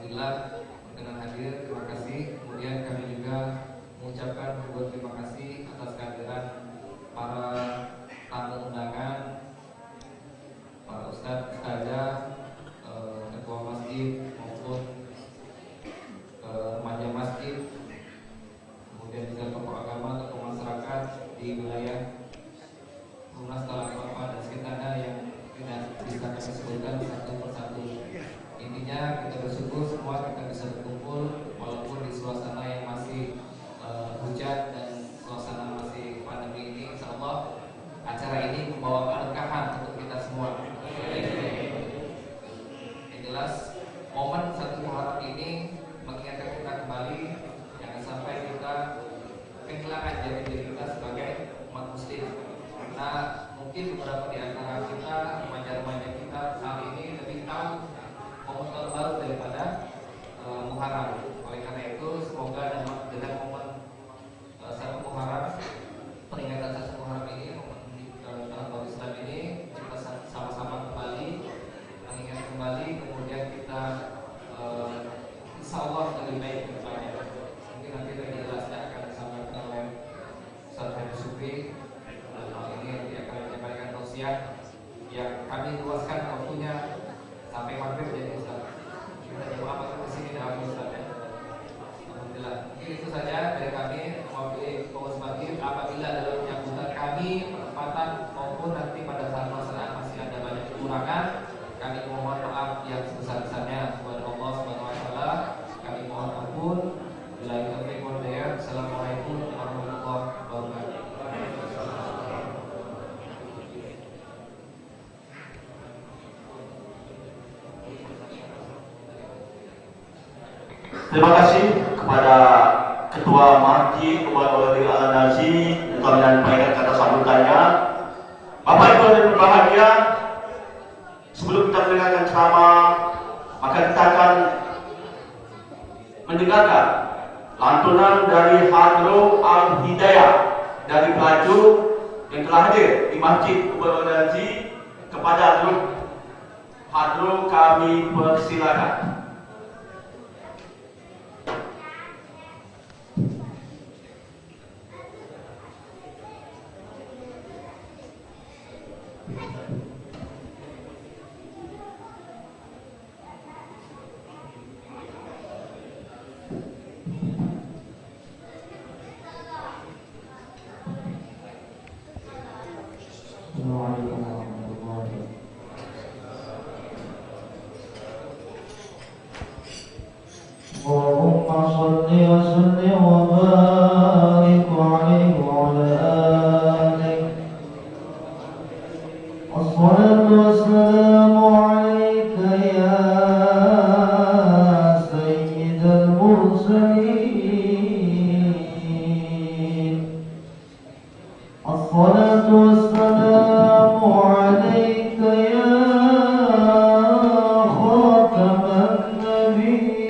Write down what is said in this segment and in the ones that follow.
Alhamdulillah dengan hadir, terima kasih. Kemudian kami juga mengucapkan ribuan terima kasih atas kehadiran para tamu undangan, para ustadz, ustazah, ketua masjid maupun remaja masjid, kemudian juga tokoh agama, tokoh masyarakat di wilayah Lunas Talakopa dan sekitarnya yang tidak bisa kami sebutkan satu persatu. Intinya kita bersyukur semua kita bisa berkumpul walaupun di suasana yang masih hujan dan suasana masih pandemi ini. Insyaallah acara ini membawa keberkahan untuk kita semua. Yang jelas momen 1 Muharram ini mengingatkan kita kembali jangan sampai kita kehilangan jati diri kita sebagai umat muslim. Karena mungkin beberapa di antara kita, remaja-remaja kita saat ini lebih tahu momen tahun baru daripada Muharram. Oleh karena itu semoga dengan momen 1 Muharram, peringatan 1 Muharram ini, momen tahun baru Islam ini, kita sama-sama kembali mengingat kembali, kemudian kita insya Allah lebih baik ke depannya. Mungkin nanti lebih jelasnya akan disampaikan oleh Ustaz Hadi Supri. Ini akan menyampaikan tausiah yang kami luaskan waktunya sampai maghrib jadi Ustaz. Kita coba apa di sini dalam Ustaz ya. Alhamdulillah. Mungkin itu saja dari kami. Mewakili pengurus maghrib, apabila dalam penyambutan kami penempatan maupun nanti pada saat masyarakat masih ada banyak kekurangan, kami mohon maaf yang sebesar-besarnya kepada Allah Subhanahu wa taala. Kami mohon ampun. Billahi taufiq wal hidayah. Assalamualaikum warahmatullahi wabarakatuh. Terima kasih kepada Ketua Masjid Kepada Wali Al-Nazi yang kami menyampaikan kata sambutannya. Bapak Ibu yang berbahagia, sebelum kita mendengarkan ceramah, maka kita akan mendengarkan lantunan dari Hadro Al-Hidayah dari pelaju yang telah hadir di Masjid Kepada Wali Al-Nazi. Kepada Hadro kami persilakan. Assalamualaikum warahmatullahi wabarakatuh. Allahumma salli wa sallim wa barik alaihi wa ala alihi. Wassalatu wassalamu alaika ya sayyidal mursalin. Assalatu wassalamu alaika ya khataman nabiyyin.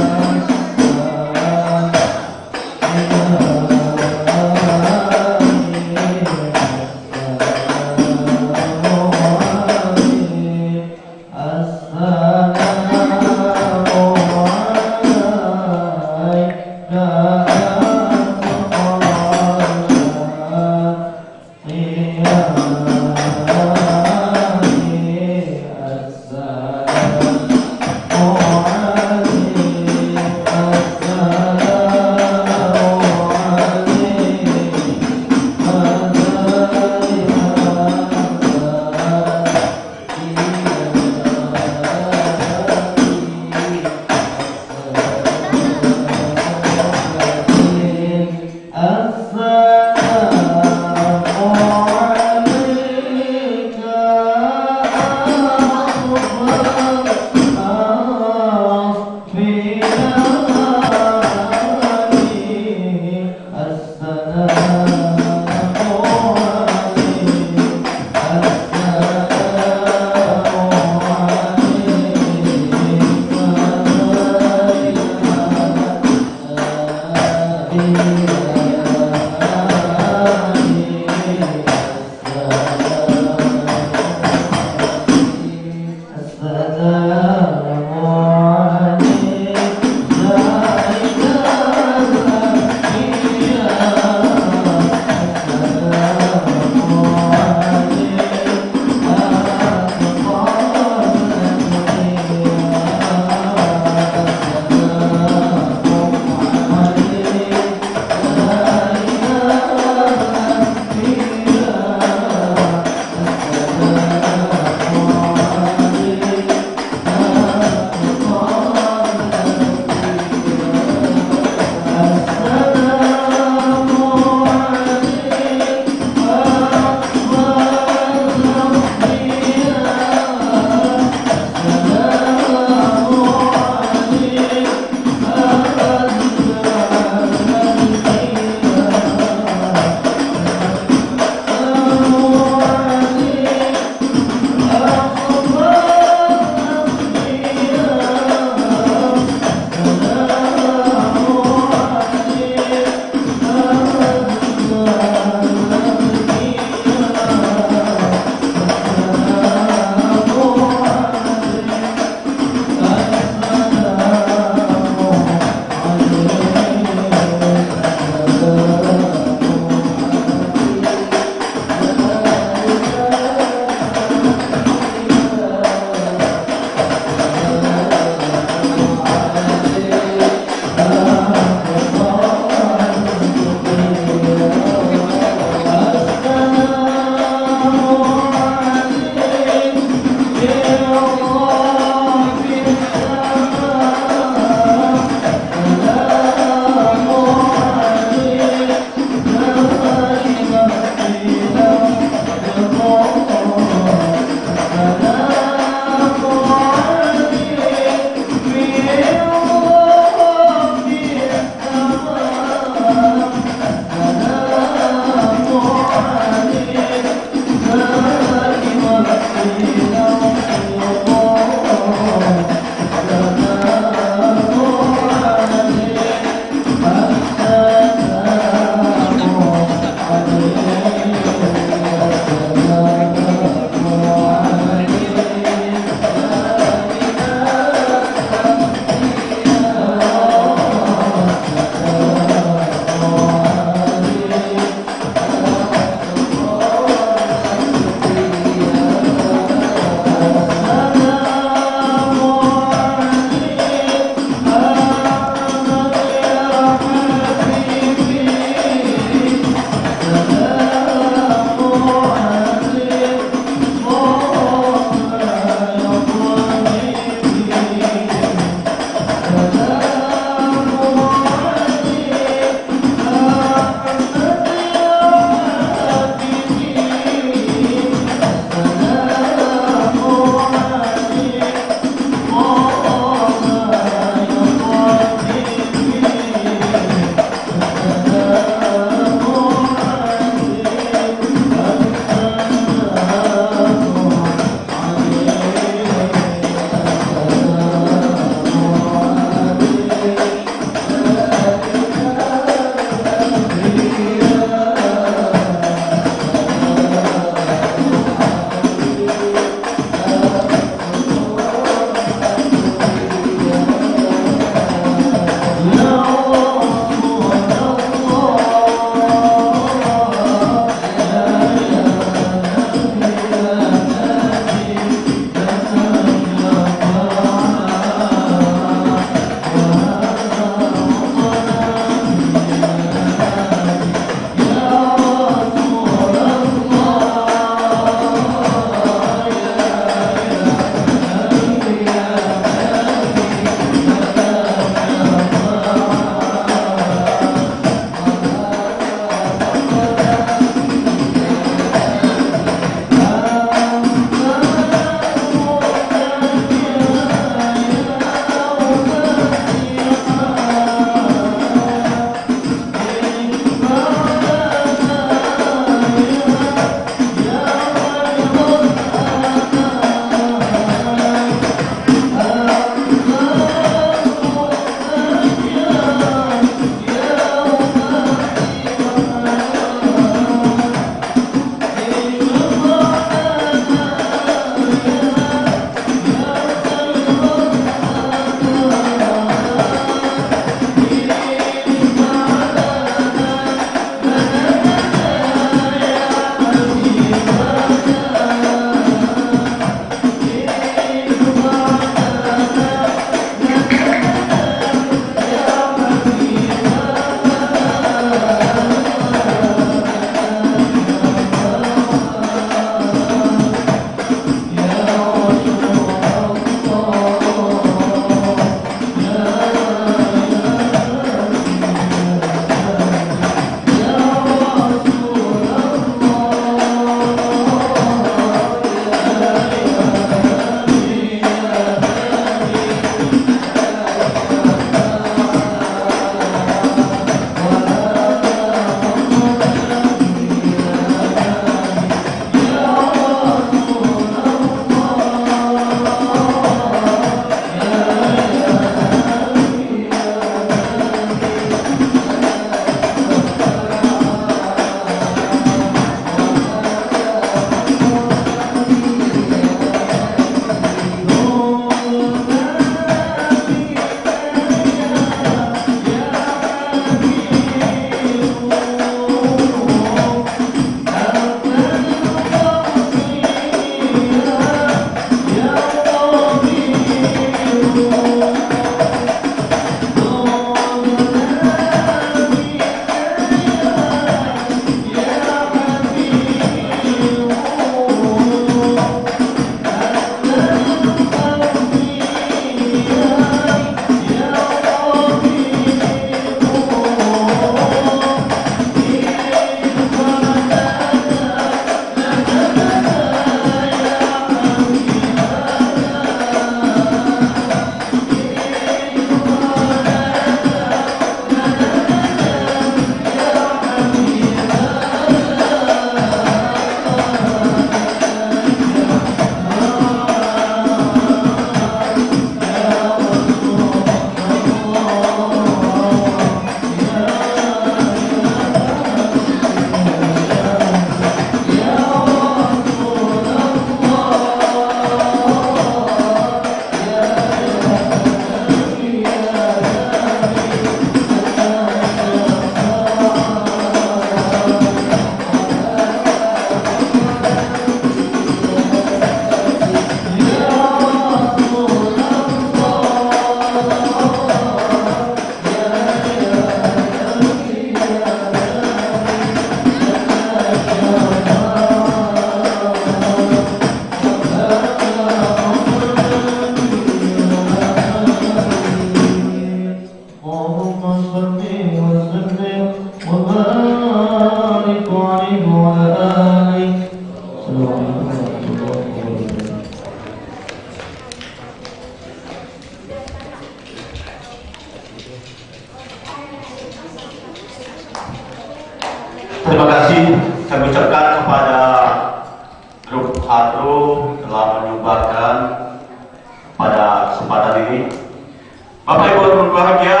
Bapak Ibu yang berbahagia,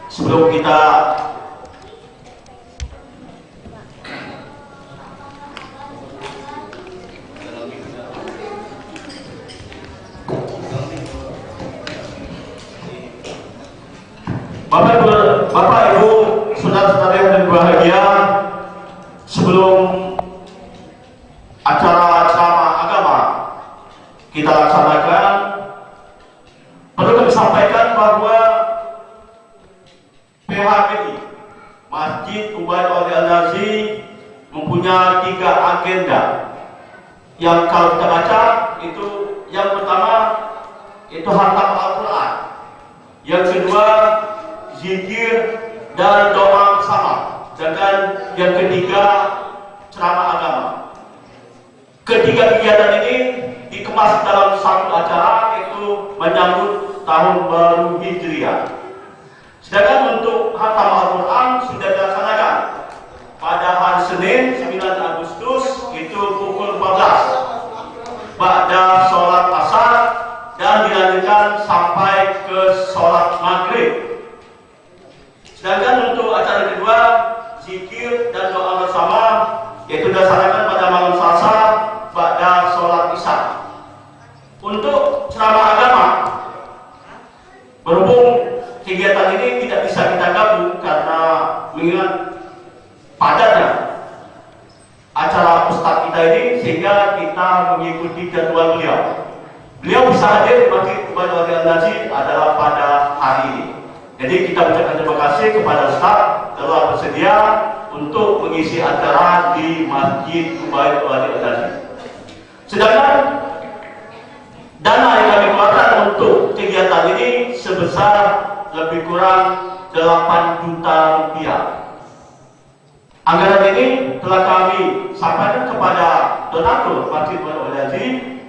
sebelum kita Bapak Ibu, saudara-saudara yang berbahagia, sebelum acara ceramah agama kita laksanakan, perlu kami sampaikan bahwa PHBI Masjid Ubaid Wali Al-Nazi mempunyai 3 agenda yang kalau kita baca itu yang pertama itu khatam Al-Quran, yang kedua zikir dan doa bersama, dan yang ketiga ceramah agama. Ketiga kegiatan ini dikemas dalam satu acara, yaitu menyambut tahun baru Hijriah. Sedangkan untuk khatam Al-Quran sudah dilaksanakan pada hari Senin 9 Agustus itu pukul 14 ba'da sholat asar dan dilanjutkan sampai ke sholat maghrib. Sedangkan untuk acara kedua, zikir dan doa bersama, yaitu dilaksanakan pada malam Selasa pada sholat Isya. Untuk ceramah agama, berhubung kegiatan ini tidak bisa kita gabung karena mengingat padatnya acara Ustadz kita ini, sehingga kita mengikuti jadwal beliau. Beliau bisa hadir di Masjid Ubaid Wali Al-Nazi adalah pada hari ini. Jadi kita ucapkan terima kasih kepada Ustaz telah bersedia untuk mengisi acara di Masjid Ubaid Wali Al-Nazi. Sedangkan dana yang kami keluarkan untuk kegiatan ini sebesar lebih kurang 8 juta rupiah. Anggaran ini telah kami sampaikan kepada donatur Masjid Ubaid Wali Al-Nazi,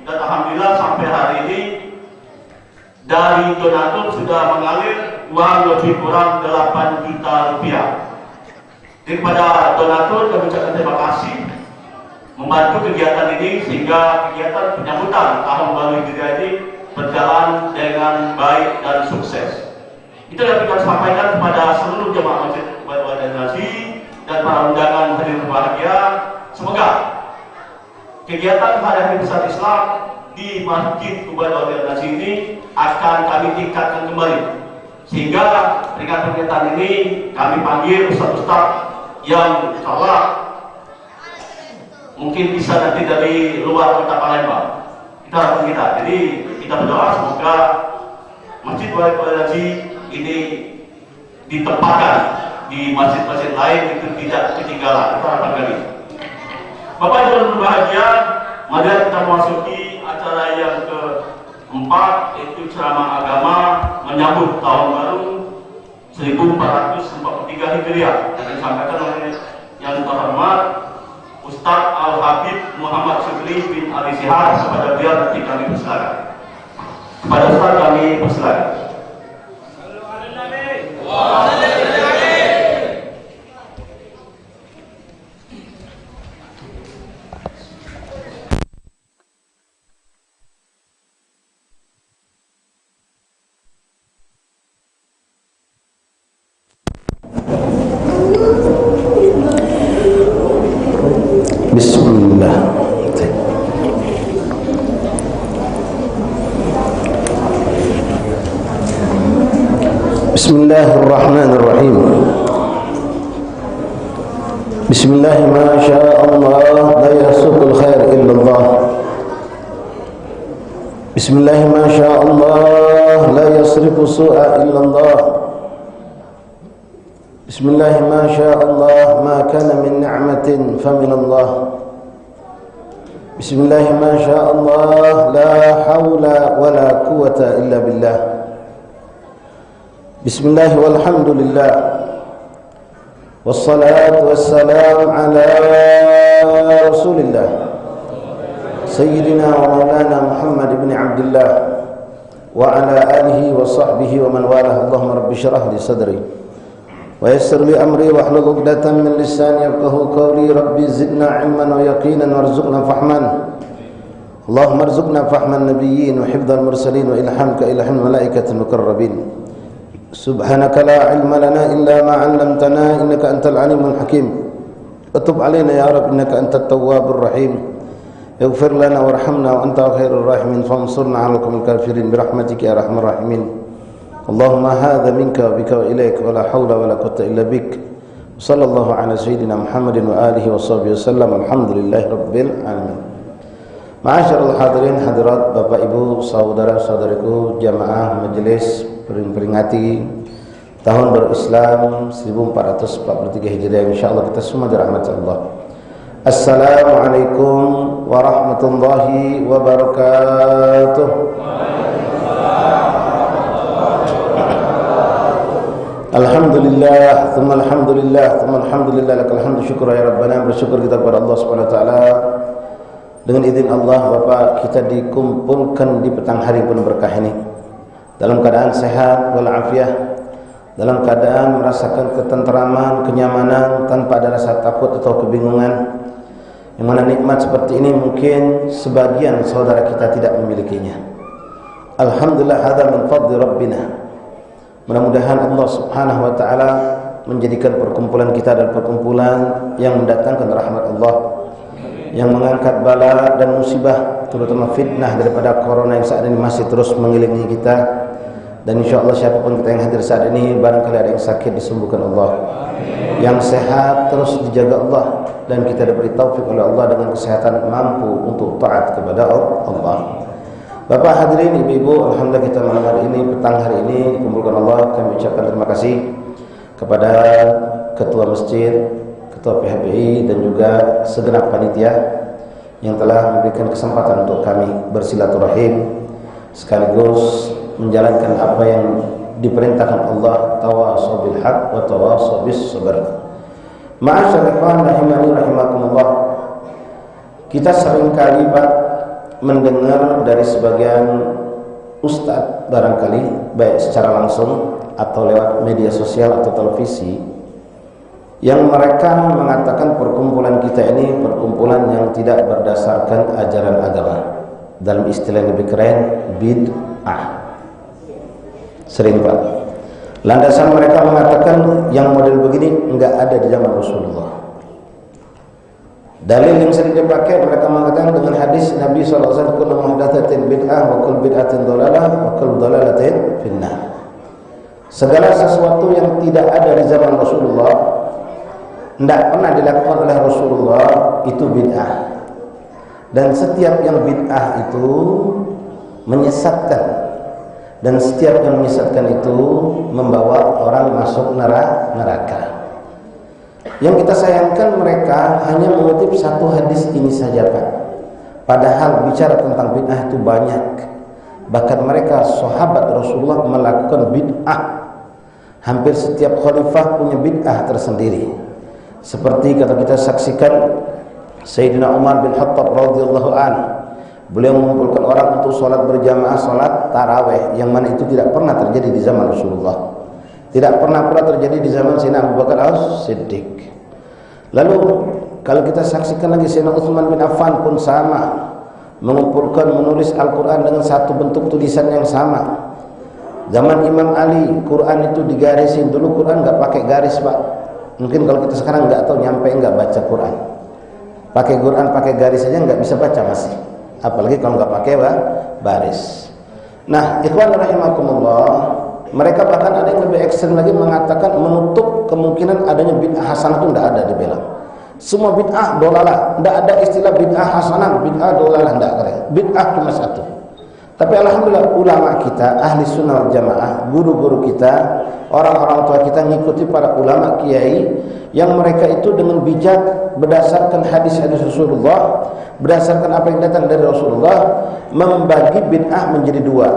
dan alhamdulillah sampai hari ini dari donatur sudah mengalir uang lebih kurang 8 juta rupiah. Jadi kepada donatur kami ucapkan terima kasih membantu kegiatan ini, sehingga kegiatan penyambutan tahun baru Hijriah ini berjalan dengan baik dan sukses. Itu yang kita sampaikan kepada seluruh jemaah Masjid Ubaid Wali Al-Nazi dan para undangan hadirin berbahagia. Semoga kegiatan hari besar Islam di Masjid Ubaid Wali Al-Nazi ini akan kami tingkatkan kembali, sehingga peringatan kegiatan ini kami panggil ustaz-ustaz yang insyaallah mungkin bisa nanti dari luar kota Palembang. Kita harapkan kita. Jadi kita berdoa semoga Masjid Ubaid Wali Al-Nazi ini ditempatkan di masjid-masjid lain itu tidak ketinggalan. Kita harapkan kami. Bapak Ibu yang berbahagia, mari kita memasuki acara yang keempat, yaitu ceramah agama menyambut tahun baru 1443 Hijriah yang disampaikan oleh yang terhormat Ustaz Al-Habib Muhammad Syukri bin Ali Sihar. Kepada beliau nanti kami persilakan. Kepada Ustaz kami persilakan. Bismillah. Bismillahirrahmanirrahim. Bismillah ma syaa Allah la yasuqul khair illa Allah. Bismillah ma syaa Allah la yasrifu su'a illa Allah. Bismillah ma syaa Allah ma kana min ni'matin fa min Allah. Bismillah ma syaa Allah la hawla wa la quwwata illa billah. Bismillah walhamdulillah wassalatu wassalam ala Rasulillah Sayyidina wa maulana Muhammad ibn Abdullah wa ala alihi wa sahbihi wa man walah. Allahumma rabbi syrah li sadri wa yassir li amri wa hlul 'uqdatam min lisani yafqahu qawli. Rabbi zidna ilman wa yaqinan warzuqna fahman اللهم ارزقنا فهم النبيين وحفظ المرسلين وإلحامك إلحام الملائكة المقربين سبحانك لا علم لنا إلا ما علمتنا إنك أنت العليم الحكيم وتب علينا يا رب إنك أنت التواب الرحيم اغفر لنا وارحمنا وأنت خير الراحمين فانصرنا على القوم الكافرين برحمتك يا أرحم الراحمين اللهم هذا منك وبك وإليك ولا حول ولا قوة إلا بك صلى الله على سيدنا محمد وآله وصحبه وسلم الحمد لله رب العالمين. Ma'asyiral hadirin hadirat, Bapak Ibu, saudara-saudariku, jamaah majelis peringati tahun baru Islam 1443 Hijriah, insyaallah kita semua dirahmati Allah. Assalamualaikum warahmatullahi wabarakatuh. Alhamdulillah, thumma alhamdulillah, thumma alhamdulillah, lakal hamdu syukur ya Rabbana. Bersyukur kita kepada Allah Subhanahu wa taala. Dengan izin Allah, Bapak, kita dikumpulkan di petang hari penuh berkah ini dalam keadaan sehat walafiat, dalam keadaan merasakan ketenteraman, kenyamanan tanpa ada rasa takut atau kebingungan. Yang mana nikmat seperti ini mungkin sebagian saudara kita tidak memilikinya. Alhamdulillah, hadza min fadli rabbina. Mudah-mudahan Allah Subhanahu wa taala menjadikan perkumpulan kita adalah perkumpulan yang mendatangkan rahmat Allah, yang mengangkat bala dan musibah, terutama fitnah daripada corona yang saat ini masih terus mengelilingi kita. Dan insyaallah siapapun kita yang hadir saat ini, barangkali ada yang sakit disembuhkan Allah, yang sehat terus dijaga Allah, dan kita diberi taufik oleh Allah dengan kesehatan mampu untuk taat kepada Allah. Bapak hadirin, ibu-ibu, alhamdulillah kita malam hari ini, petang hari ini dikumpulkan Allah. Kami ucapkan terima kasih kepada ketua masjid, ketua PHBI, dan juga segenap panitia yang telah memberikan kesempatan untuk kami bersilaturahim sekaligus menjalankan apa yang diperintahkan Allah, tawasau bil haq wa tawasau bis sabr. Ma'asyar ikhwan rahimani rahimakumullah, kita seringkali Pak mendengar dari sebagian ustadz barangkali, baik secara langsung atau lewat media sosial atau televisi, yang mereka mengatakan perkumpulan kita ini perkumpulan yang tidak berdasarkan ajaran agama. Dalam istilah yang lebih keren, bid'ah. Sering Pak, landasan mereka mengatakan yang model begini enggak ada di zaman Rasulullah. Dalil yang sering dipakai, mereka mengatakan dengan hadis Nabi SAW, kullu muhdatsatin bid'ah wa kullu bid'atin dhalalah wa kullu dhalalatin finnar. Segala sesuatu yang tidak ada di zaman Rasulullah, tidak pernah dilakukan oleh Rasulullah, itu bid'ah. Dan setiap yang bid'ah itu menyesatkan, dan setiap yang menyesatkan itu membawa orang masuk neraka. Yang kita sayangkan, mereka hanya mengutip satu hadis ini saja Pak, padahal bicara tentang bid'ah itu banyak. Bahkan mereka sahabat Rasulullah melakukan bid'ah. Hampir setiap khalifah punya bid'ah tersendiri. Seperti kata kita saksikan Sayyidina Umar bin Khattab radhiyallahu anhu, beliau mengumpulkan orang untuk sholat berjamaah, sholat taraweh, yang mana itu tidak pernah terjadi di zaman Rasulullah, tidak pernah terjadi di zaman Sayyidina Abu Bakar As-Siddiq. Lalu kalau kita saksikan lagi Sayyidina Utsman bin Affan pun sama, mengumpulkan, menulis Al-Quran dengan satu bentuk tulisan yang sama. Zaman Imam Ali, Quran itu digarisin. Dulu Quran nggak pakai garis Pak. Mungkin kalau kita sekarang nggak tahu nyampe nggak baca Quran. Pakai Quran pakai garis saja nggak bisa baca masih, apalagi kalau nggak pakai baris. Nah, ikhwan rahimakumullah, mereka bahkan ada yang lebih ekstrem lagi, mengatakan menutup kemungkinan adanya bid'ah hasanah itu tidak ada, dibilang semua bid'ah dolalah, tidak ada istilah bid'ah hasanah, bid'ah dolalah, tidak ada. Bid'ah cuma satu. Tapi alhamdulillah ulama kita, ahli sunnah wal jamaah, guru-guru kita, orang-orang tua kita ngikuti para ulama kiai yang mereka itu dengan bijak berdasarkan hadis-hadis Rasulullah, berdasarkan apa yang datang dari Rasulullah, membagi bid'ah menjadi dua.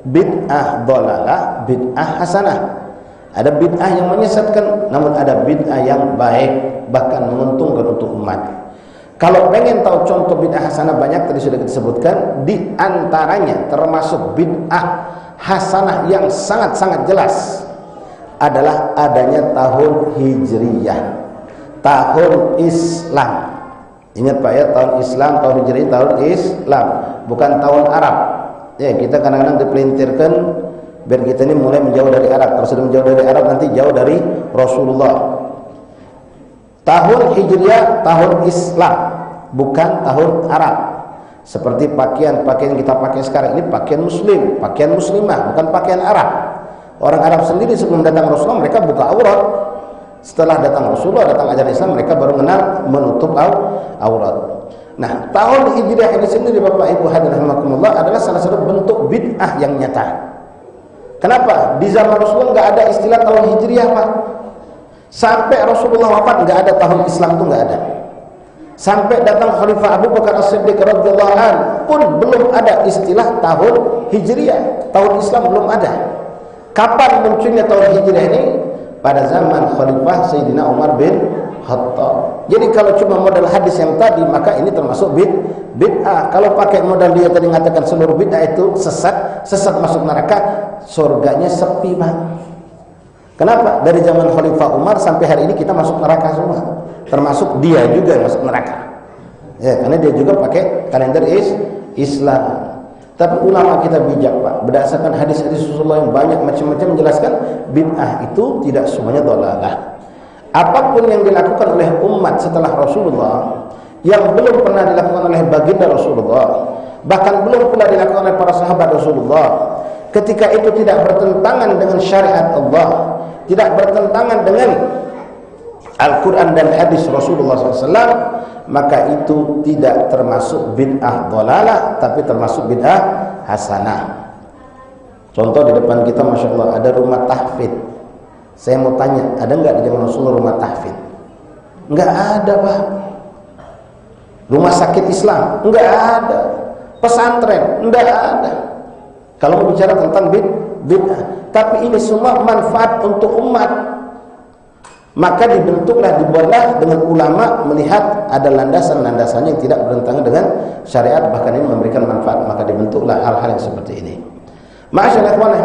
Bid'ah dolalah, bid'ah hasanah. Ada bid'ah yang menyesatkan, namun ada bid'ah yang baik, bahkan menguntungkan untuk umat. Kalau pengen tahu contoh bid'ah hasanah banyak, tadi sudah kita sebutkan. Di antaranya termasuk bid'ah hasanah yang sangat-sangat jelas adalah adanya tahun Hijriyah, tahun Islam. Ingat Pak ya, tahun Islam, tahun Hijriah, tahun Islam, bukan tahun Arab. Ya, kita kadang-kadang dipelintirkan biar kita ini mulai menjauh dari Arab. Kalau sudah menjauh dari Arab nanti jauh dari Rasulullah. Tahun Hijriah, tahun Islam, bukan tahun Arab. Seperti pakaian yang kita pakai sekarang ini pakaian Muslim, pakaian Muslimah, bukan pakaian Arab. Orang Arab sendiri sebelum datang Rasulullah mereka buka aurat. Setelah datang Rasulullah, datang ajaran Islam, mereka baru mengenal menutup aurat. Nah, tahun Hijriah ini sendiri Bapak Ibu hadirin rahimakumullah adalah salah satu bentuk bid'ah yang nyata. Kenapa? Di zaman Rasulullah nggak ada istilah tahun Hijriah, Pak. Sampai Rasulullah wafat nggak ada tahun Islam itu nggak ada. Sampai datang Khalifah Abu Bakar As-Siddiq radhiyallahu anhu pun belum ada istilah tahun Hijriah. Tahun Islam belum ada. Kapan munculnya tahun Hijriah ini? Pada zaman Khalifah Sayyidina Umar bin Khattab. Jadi kalau cuma modal hadis yang tadi, maka ini termasuk bid'ah. Kalau pakai modal dia tadi mengatakan seluruh bid'ah itu sesat masuk neraka, surganya sepi, Pak. Kenapa? Dari zaman Khalifah Umar sampai hari ini kita masuk neraka semua. Termasuk dia juga masuk neraka. Ya, karena dia juga pakai kalender Islam. Tapi ulama kita bijak, Pak. Berdasarkan hadis-hadis Rasulullah yang banyak macam-macam menjelaskan bid'ah itu tidak semuanya dhalalah. Apapun yang dilakukan oleh umat setelah Rasulullah yang belum pernah dilakukan oleh baginda Rasulullah, bahkan belum pernah dilakukan oleh para sahabat Rasulullah, ketika itu tidak bertentangan dengan syariat Allah, tidak bertentangan dengan Al-Quran dan hadis Rasulullah SAW, maka itu tidak termasuk bid'ah dhalalah, tapi termasuk bid'ah hasanah. Contoh di depan kita, Masya Allah, ada rumah tahfidz. Saya mau tanya, ada nggak di zaman Rasulullah rumah tahfidz? Nggak ada, Pak. Rumah sakit Islam? Nggak ada. Pesantren? Nggak ada. Kalau mau bicara tentang bid'ah, tapi ini semua manfaat untuk umat, maka dibuatlah dengan ulama melihat ada landasan-landasannya yang tidak bertentangan dengan syariat, bahkan ini memberikan manfaat, maka dibentuklah hal-hal yang seperti ini. Ma'asyiral ikhwan